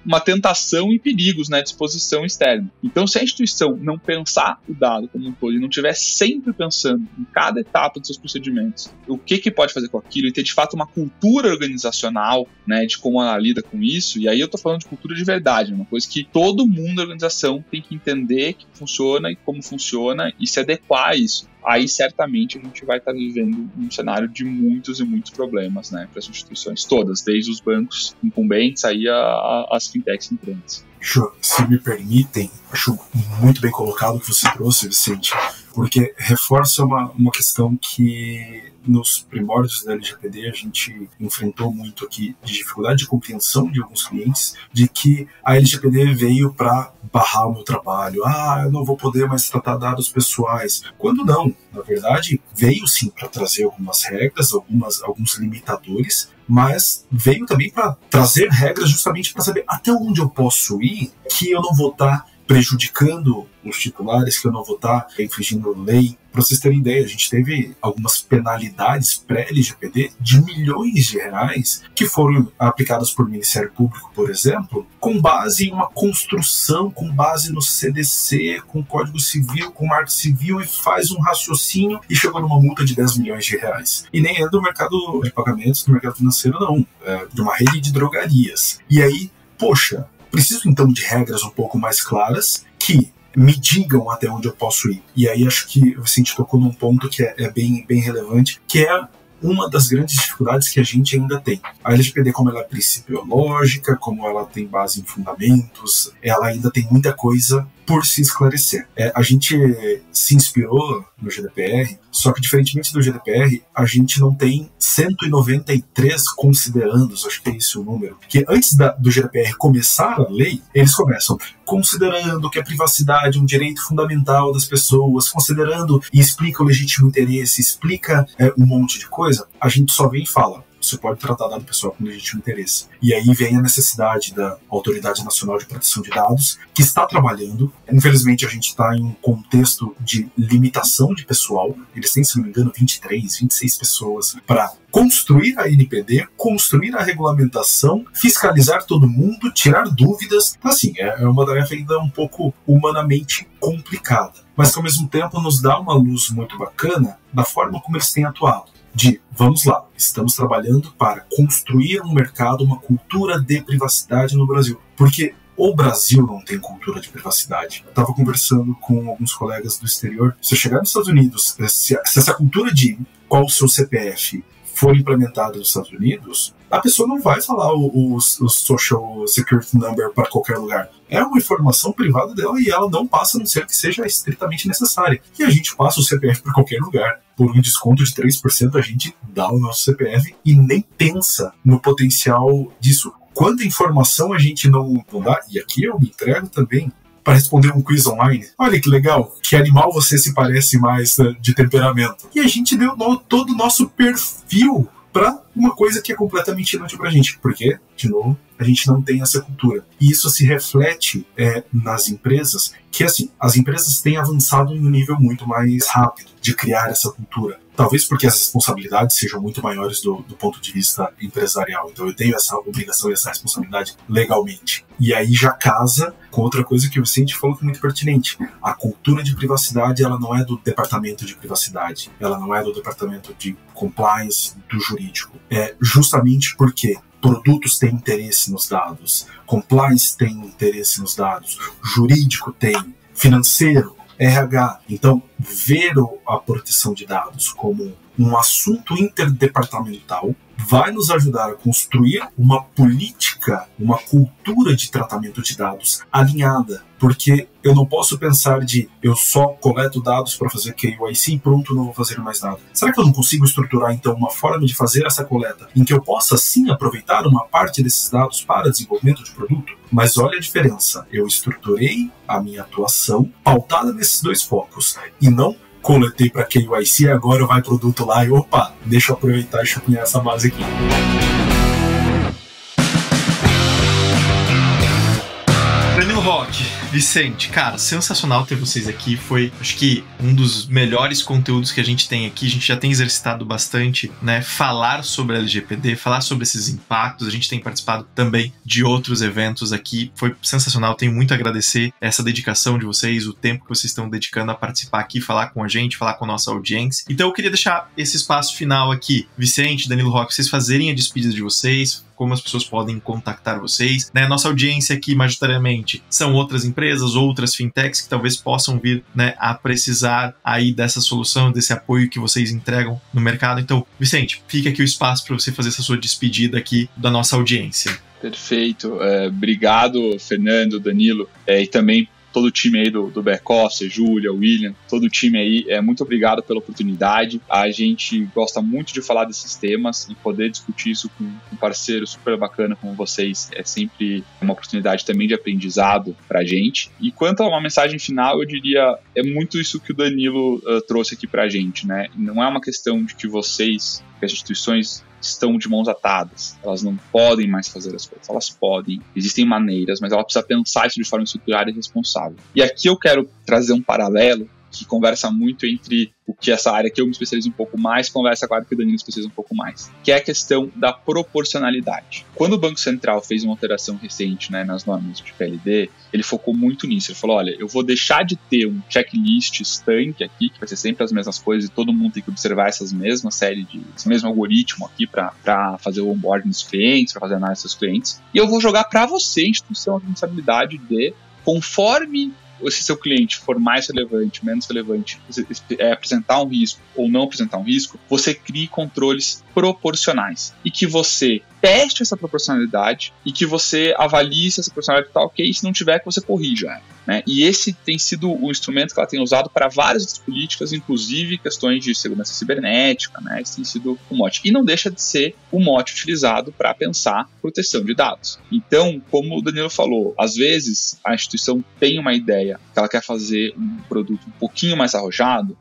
uma tentação e perigos, né, de exposição externa. Então, se a instituição não pensar o dado como um todo e não estiver sempre pensando em cada etapa dos seus procedimentos, o que pode fazer com aquilo e ter, de fato, uma cultura organizacional, né, de como ela lida com isso, e aí eu tô falando de cultura de verdade, uma coisa que todo mundo da organização tem que entender que funciona e como funciona e se adequar a isso. Aí, certamente, a gente vai estar vivendo um cenário de muitos e muitos problemas, né, para as instituições todas, desde os bancos incumbentes aí às fintechs entrantes. Se me permitem, acho muito bem colocado o que você trouxe, Vicente, porque reforça uma questão que nos primórdios da LGPD a gente enfrentou muito aqui, de dificuldade de compreensão de alguns clientes, de que a LGPD veio para barrar o meu trabalho. Eu não vou poder mais tratar dados pessoais. Quando não, na verdade, veio sim para trazer algumas regras, alguns limitadores, mas veio também para trazer regras justamente para saber até onde eu posso ir, que eu não vou estar prejudicando os titulares, que eu não vou estar infringindo lei. Para vocês terem ideia, a gente teve algumas penalidades pré-LGPD de milhões de reais que foram aplicadas por Ministério Público, por exemplo, com base em uma construção, com base no CDC, com Código Civil, com Marco Civil, e faz um raciocínio e chegou numa multa de 10 milhões de reais. E nem é do mercado de pagamentos, do mercado financeiro, não. É de uma rede de drogarias. E aí, poxa, preciso então de regras um pouco mais claras que me digam até onde eu posso ir. E aí acho que você tocou num ponto que é bem relevante, que é uma das grandes dificuldades que a gente ainda tem. A LGPD, como ela é principiológica, como ela tem base em fundamentos, ela ainda tem muita coisa por se esclarecer. A gente se inspirou no GDPR, só que diferentemente do GDPR, a gente não tem 193 considerandos, acho que é esse o número, que antes do GDPR começar a lei, eles começam considerando que a privacidade é um direito fundamental das pessoas, considerando e explica o legítimo interesse, explica um monte de coisa, a gente só vem e fala: você pode tratar dado pessoal com legítimo interesse. E aí vem a necessidade da Autoridade Nacional de Proteção de Dados, que está trabalhando. Infelizmente, a gente está em um contexto de limitação de pessoal. Eles têm, se não me engano, 23, 26 pessoas para construir a NPD, construir a regulamentação, fiscalizar todo mundo, tirar dúvidas. Assim, é uma tarefa ainda um pouco humanamente complicada, mas que ao mesmo tempo nos dá uma luz muito bacana da forma como eles têm atuado. Vamos lá, estamos trabalhando para construir um mercado, uma cultura de privacidade no Brasil. Porque o Brasil não tem cultura de privacidade. Eu estava conversando com alguns colegas do exterior. Se eu chegar nos Estados Unidos, se essa cultura de qual o seu CPF for implementada nos Estados Unidos, a pessoa não vai falar o Social Security Number para qualquer lugar. É uma informação privada dela e ela não passa, a não ser que seja estritamente necessária. E a gente passa o CPF para qualquer lugar. Por um desconto de 3%, a gente dá o nosso CPF e nem pensa no potencial disso. Quanta informação a gente não dá, e aqui eu me entrego também para responder um quiz online. Olha que legal, que animal você se parece mais de temperamento? E a gente deu todo o nosso perfil para uma coisa que é completamente inútil para a gente, porque, de novo, a gente não tem essa cultura. E isso se reflete nas empresas, que assim, as empresas têm avançado em um nível muito mais rápido de criar essa cultura. Talvez porque as responsabilidades sejam muito maiores do ponto de vista empresarial. Então eu tenho essa obrigação e essa responsabilidade legalmente. E aí já casa com outra coisa que o Vicente falou que é muito pertinente. A cultura de privacidade, ela não é do departamento de privacidade, ela não é do departamento de compliance do jurídico. É justamente porque produtos têm interesse nos dados, compliance tem interesse nos dados, jurídico tem, financeiro, RH. Então, ver a proteção de dados como um assunto interdepartamental vai nos ajudar a construir uma política, uma cultura de tratamento de dados alinhada, porque eu não posso pensar eu só coleto dados para fazer KYC e pronto, não vou fazer mais nada. Será que eu não consigo estruturar então uma forma de fazer essa coleta em que eu possa sim aproveitar uma parte desses dados para desenvolvimento de produto? Mas olha a diferença, eu estruturei a minha atuação pautada nesses dois focos e não coletei para KYC e agora vai produto lá e opa, deixa eu aproveitar e chupinhar essa base aqui. Danilo Roque, Vicente, cara, sensacional ter vocês aqui. Foi, acho que, um dos melhores conteúdos que a gente tem aqui. A gente já tem exercitado bastante, né? Falar sobre a LGPD, falar sobre esses impactos. A gente tem participado também de outros eventos aqui. Foi sensacional. Tenho muito a agradecer essa dedicação de vocês, o tempo que vocês estão dedicando a participar aqui, falar com a gente, falar com a nossa audiência. Então eu queria deixar esse espaço final aqui. Vicente, Danilo Roque, vocês fazerem a despedida de vocês, como as pessoas podem contactar vocês, né? Nossa audiência aqui, majoritariamente, são outras empresas, outras fintechs que talvez possam vir, né, a precisar aí dessa solução, desse apoio que vocês entregam no mercado. Então, Vicente, fica aqui o espaço para você fazer essa sua despedida aqui da nossa audiência. Perfeito. Obrigado, Fernando, Danilo, e também todo o time aí do back-office, Júlia, William, todo o time aí, muito obrigado pela oportunidade. A gente gosta muito de falar desses temas e poder discutir isso com um parceiro super bacana como vocês é sempre uma oportunidade também de aprendizado pra gente. E quanto a uma mensagem final, eu diria, é muito isso que o Danilo trouxe aqui pra gente, né? Não é uma questão de que vocês, que as instituições estão de mãos atadas, elas não podem mais fazer as coisas, elas podem, existem maneiras, mas ela precisa pensar isso de forma estruturada e responsável. E aqui eu quero trazer um paralelo que conversa muito entre o que essa área que eu me especializo um pouco mais conversa com a área que o Danilo especializa um pouco mais, que é a questão da proporcionalidade. Quando o Banco Central fez uma alteração recente, né, nas normas de PLD, ele focou muito nisso. Ele falou, olha, eu vou deixar de ter um checklist estanque aqui, que vai ser sempre as mesmas coisas e todo mundo tem que observar esse mesmo algoritmo aqui para fazer o onboarding dos clientes, para fazer a análise dos clientes, e eu vou jogar para você, instituição, a responsabilidade de, conforme se seu cliente for mais relevante, menos relevante, apresentar um risco ou não apresentar um risco, você crie controles proporcionais e que você teste essa proporcionalidade e que você avalie se essa proporcionalidade está ok, e se não tiver, que você corrija, né? E esse tem sido o instrumento que ela tem usado para várias outras políticas, inclusive questões de segurança cibernética, né? Esse tem sido o mote. E não deixa de ser o mote utilizado para pensar proteção de dados. Então, como o Danilo falou, às vezes a instituição tem uma ideia que ela quer fazer um produto um pouquinho mais arrojado.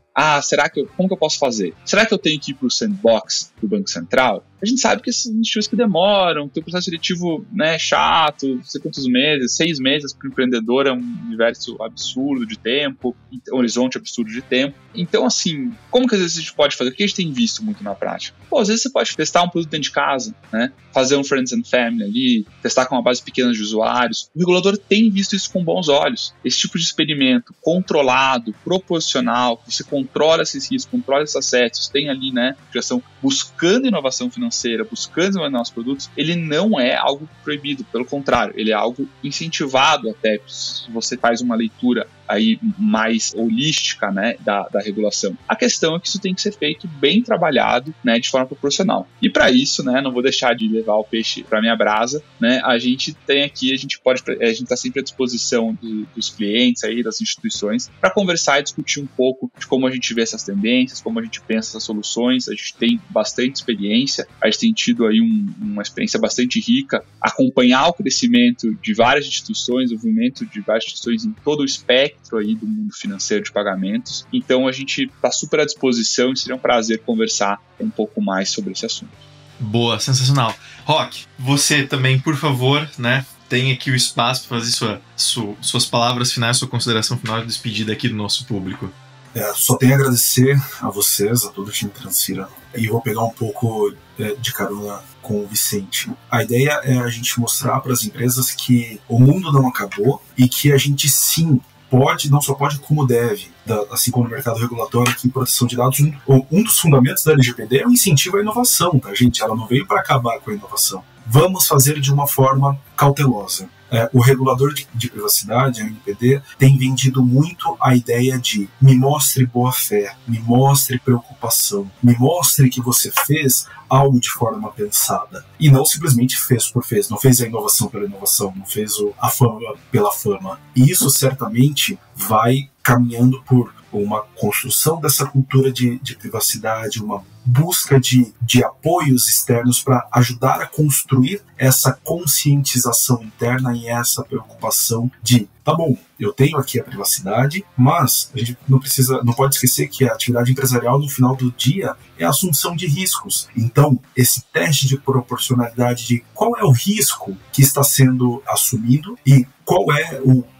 Como que eu posso fazer? Será que eu tenho que ir para o sandbox do Banco Central? A gente sabe que esses institutos que demoram, tem um processo seletivo, né, chato, não sei quantos meses, 6 meses para o empreendedor é um universo absurdo de tempo, um horizonte absurdo de tempo. Então, assim, como que às vezes a gente pode fazer? O que a gente tem visto muito na prática? Às vezes você pode testar um produto dentro de casa, né? Fazer um Friends and Family ali, testar com uma base pequena de usuários. O regulador tem visto isso com bons olhos. Esse tipo de experimento controlado, proporcional, que você controla esses riscos, controla esses acessos, tem ali, né, criação, buscando inovação financeira, buscando desenvolver novos produtos, ele não é algo proibido, pelo contrário, ele é algo incentivado até, se você faz uma leitura aí mais holística, né, da regulação. A questão é que isso tem que ser feito bem trabalhado, né, de forma proporcional. E para isso, né, não vou deixar de levar o peixe para minha brasa, né, a gente tem aqui, a gente está sempre à disposição dos clientes aí, das instituições, para conversar e discutir um pouco de como a gente vê essas tendências, como a gente pensa essas soluções. A gente tem bastante experiência, a gente tem tido aí uma experiência bastante rica, acompanhar o crescimento de várias instituições, o movimento de várias instituições em todo o espectro aí do mundo financeiro de pagamentos. Então a gente está super à disposição e seria um prazer conversar um pouco mais sobre esse assunto. Boa, sensacional. Roque, você também, por favor, né, tem aqui o espaço para fazer suas palavras finais, sua consideração final de despedida aqui do nosso público. Só tenho a agradecer a vocês, a todo o time Transfira, e vou pegar um pouco de carona com o Vicente. A ideia é a gente mostrar para as empresas que o mundo não acabou e que a gente sim pode, não só pode como deve, assim como no mercado regulatório, que proteção de dados, um dos fundamentos da LGPD é o incentivo à inovação, tá, gente? Ela não veio para acabar com a inovação. Vamos fazer de uma forma cautelosa. O regulador de privacidade, a NPD, tem vendido muito a ideia de me mostre boa fé, me mostre preocupação, me mostre que você fez algo de forma pensada. E não simplesmente fez por fez, não fez a inovação pela inovação, não fez a fama pela fama. E isso certamente vai caminhando por uma construção dessa cultura de privacidade, uma busca de apoios externos para ajudar a construir essa conscientização interna e essa preocupação de, tá bom, eu tenho aqui a privacidade, mas a gente não pode esquecer que a atividade empresarial no final do dia é a assunção de riscos. Então, esse teste de proporcionalidade de qual é o risco que está sendo assumido e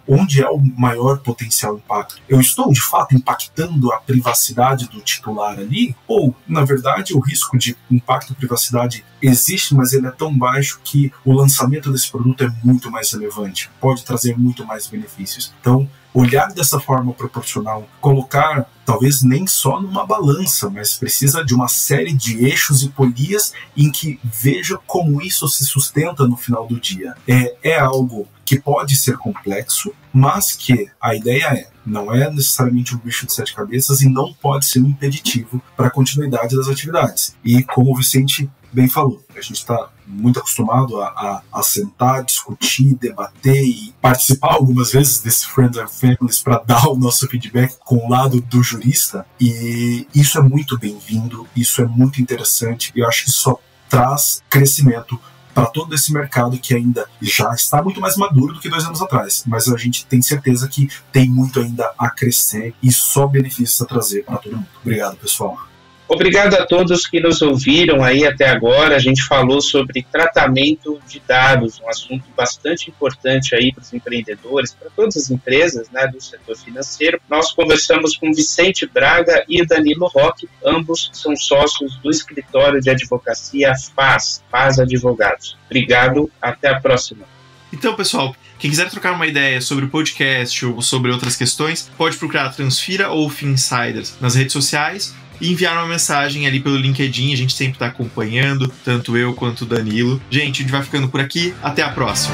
onde é o maior potencial impacto. Eu estou, de fato, impactando a privacidade do titular ali? Ou, na verdade, o risco de impacto à privacidade existe, mas ele é tão baixo que o lançamento desse produto é muito mais relevante, pode trazer muito mais benefícios. Então, olhar dessa forma proporcional, colocar, talvez nem só numa balança, mas precisa de uma série de eixos e polias em que veja como isso se sustenta no final do dia. É algo que pode ser complexo, mas que a ideia não é necessariamente um bicho de 7 cabeças e não pode ser um impeditivo para a continuidade das atividades. E como o Vicente bem falou, a gente está muito acostumado a sentar, discutir, debater e participar algumas vezes desse Friends and Families para dar o nosso feedback com o lado do jurista, e isso é muito bem-vindo, isso é muito interessante, e eu acho que só traz crescimento para todo esse mercado que ainda já está muito mais maduro do que 2 anos atrás, mas a gente tem certeza que tem muito ainda a crescer e só benefícios a trazer para todo mundo. Obrigado, pessoal. Obrigado a todos que nos ouviram aí até agora. A gente falou sobre tratamento de dados, um assunto bastante importante aí para os empreendedores, para todas as empresas, né, do setor financeiro. Nós conversamos com Vicente Braga e Danilo Roque, ambos são sócios do escritório de advocacia FAS Advogados. Obrigado, até a próxima. Então, pessoal, quem quiser trocar uma ideia sobre o podcast ou sobre outras questões, pode procurar a Transfira ou Finsiders nas redes sociais e enviar uma mensagem ali pelo LinkedIn. A gente sempre está acompanhando, tanto eu quanto o Danilo. Gente, a gente vai ficando por aqui. Até a próxima.